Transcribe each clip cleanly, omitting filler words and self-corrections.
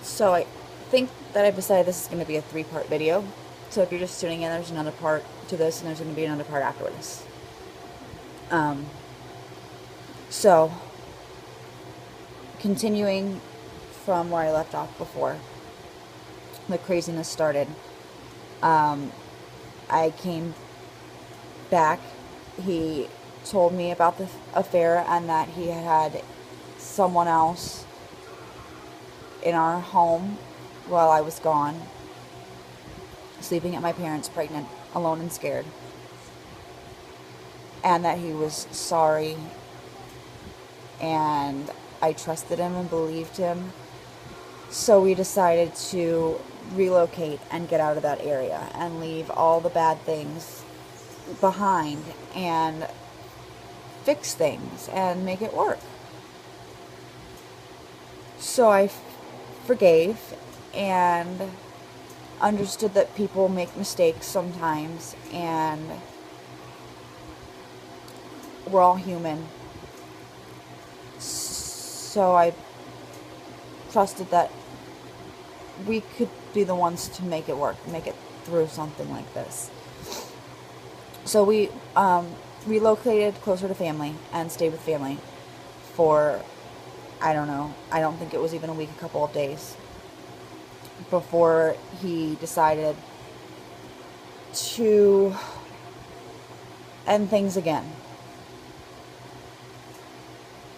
So I think that I've decided this is going to be a three-part video. So if you're just tuning in, there's another part to this, and there's going to be another part after this. Um, so, continuing from where I left off before the craziness started, I came back. He told me about the affair and that he had someone else in our home while I was gone, sleeping at my parents', pregnant, alone, and scared. And that he was sorry, and I trusted him and believed him. So we decided to relocate and get out of that area and leave all the bad things behind and fix things and make it work. So I forgave and understood that people make mistakes sometimes, and we're all human. So I trusted that we could be the ones to make it work, make it through something like this. So we relocated closer to family and stayed with family for, I don't know, I don't think it was even a week, a couple of days before he decided to end things again.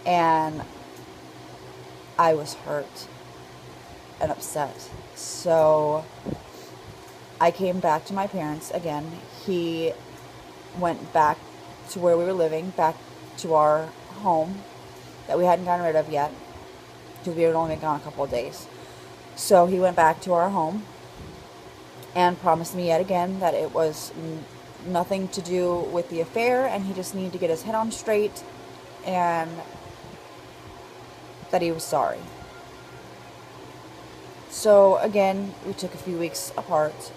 And I was hurt and upset. So I came back to my parents again. He went back to where we were living, back to our home that we hadn't gotten rid of yet, because we had only been gone a couple of days. So he went back to our home and promised me yet again that it was nothing to do with the affair, and he just needed to get his head on straight, and that he was sorry. So again, we took a few weeks apart,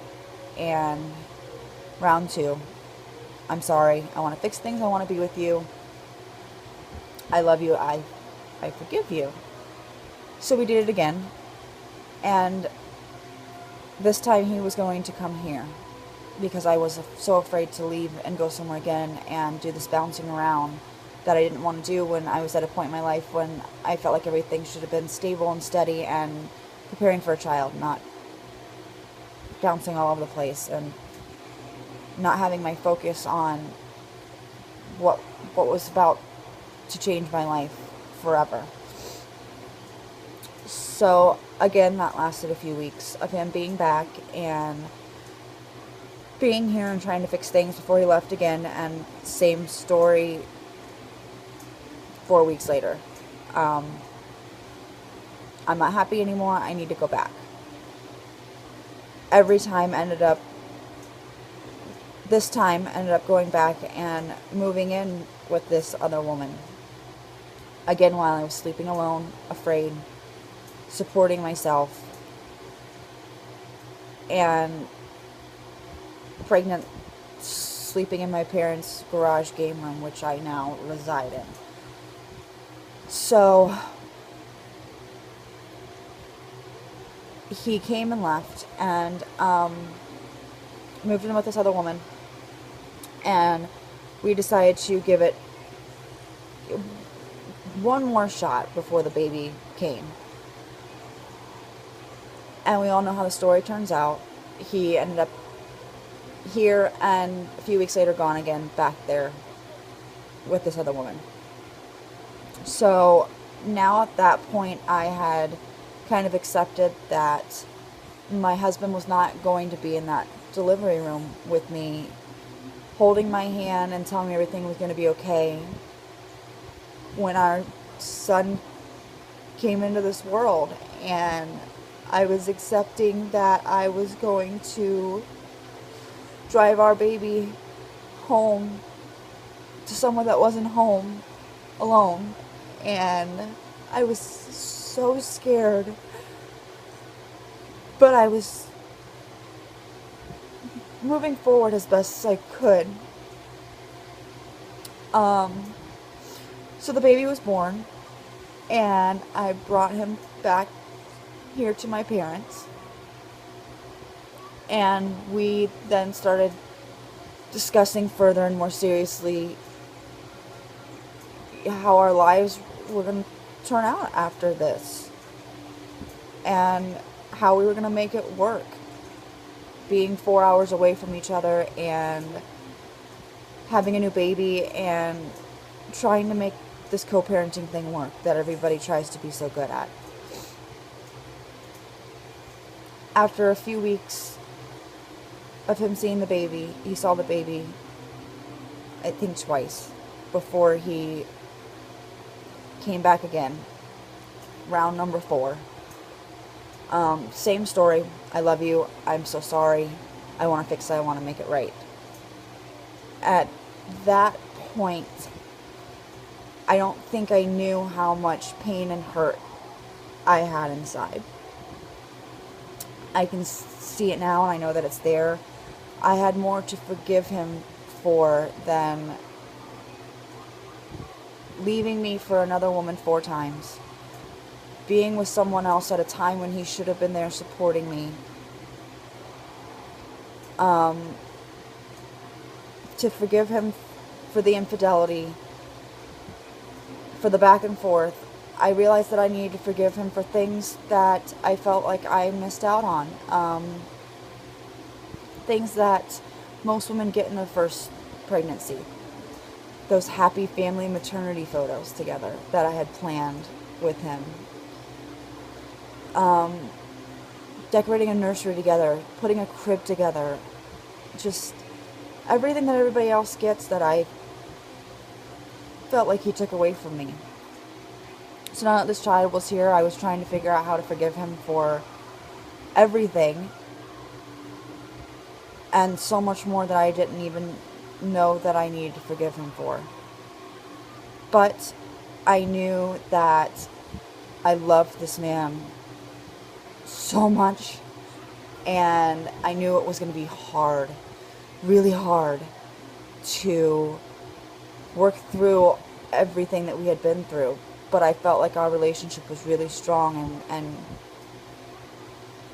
and round two, I'm sorry, I want to fix things, I want to be with you, I love you, I forgive you. So we did it again, and this time he was going to come here, because I was so afraid to leave and go somewhere again and do this bouncing around that I didn't want to do when I was at a point in my life when I felt like everything should have been stable and steady and preparing for a child, not bouncing all over the place and not having my focus on what was about to change my life forever. So again, that lasted a few weeks of him being back and being here and trying to fix things before he left again, and same story 4 weeks later. I'm not happy anymore, I need to go back. This time ended up going back and moving in with this other woman. Again, while I was sleeping alone, afraid, supporting myself, and pregnant, sleeping in my parents' garage game room, which I now reside in. So he came and left, and moved in with this other woman, and we decided to give it one more shot before the baby came. And we all know how the story turns out. He ended up here, and a few weeks later gone again, back there with this other woman. So now at that point, I had kind of accepted that my husband was not going to be in that delivery room with me, holding my hand and telling me everything was going to be okay when our son came into this world. And I was accepting that I was going to drive our baby home to someone that wasn't home alone. And I was so scared, but I was moving forward as best as I could. So the baby was born, and I brought him back here to my parents. And we then started discussing further and more seriously how our lives were going to turn out after this. And how we were going to make it work. Being 4 hours away from each other and having a new baby and trying to make this co-parenting thing work that everybody tries to be so good at. After a few weeks of him seeing the baby, he saw the baby, I think twice, before he came back again. Round number 4. Same story. I love you. I'm so sorry. I want to fix it. I want to make it right. At that point, I don't think I knew how much pain and hurt I had inside. I can see it now, and I know that it's there. I had more to forgive him for than leaving me for another woman 4 times. Being with someone else at a time when he should have been there supporting me. To forgive him for the infidelity, for the back and forth. I realized that I needed to forgive him for things that I felt like I missed out on. Things that most women get in their first pregnancy. Those happy family maternity photos together that I had planned with him. Decorating a nursery together, putting a crib together, just everything that everybody else gets that I felt like he took away from me. So now that this child was here, I was trying to figure out how to forgive him for everything, and so much more that I didn't even know that I needed to forgive him for. But I knew that I loved this man so much, and I knew it was going to be hard, really hard, to work through everything that we had been through. But I felt like our relationship was really strong, and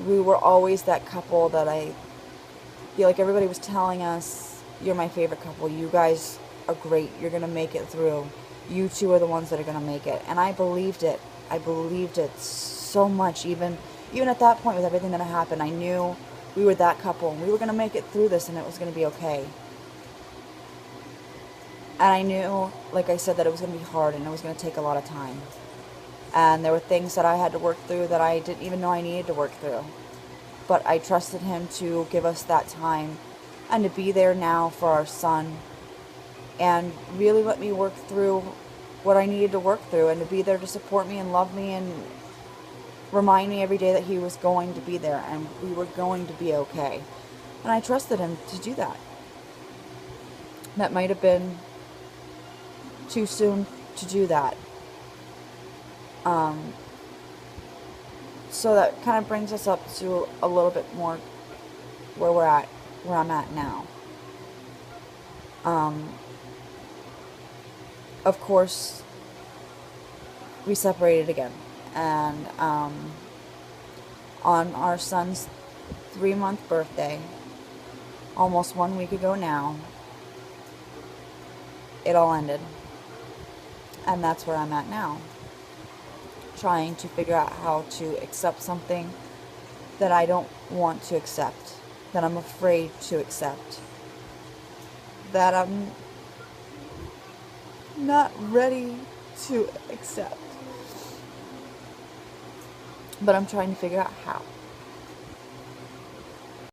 we were always that couple that I feel like everybody was telling us, you're my favorite couple, you guys are great, you're going to make it through, you two are the ones that are going to make it. And I believed it. I believed it so much. Even at that point, with everything that had happened, I knew we were that couple, and we were going to make it through this, and it was going to be okay. And I knew, like I said, that it was going to be hard, and it was going to take a lot of time. And there were things that I had to work through that I didn't even know I needed to work through. But I trusted him to give us that time, and to be there now for our son, and really let me work through what I needed to work through, and to be there to support me and love me and remind me every day that he was going to be there and we were going to be okay. And I trusted him to do that. That might have been too soon to do that. So that kind of brings us up to a little bit more where I'm at now. Of course, we separated again, and on our son's 3-month birthday, almost 1 week ago now, it all ended. And that's where I'm at now, trying to figure out how to accept something that I don't want to accept, that I'm afraid to accept, that I'm not ready to accept. But I'm trying to figure out how.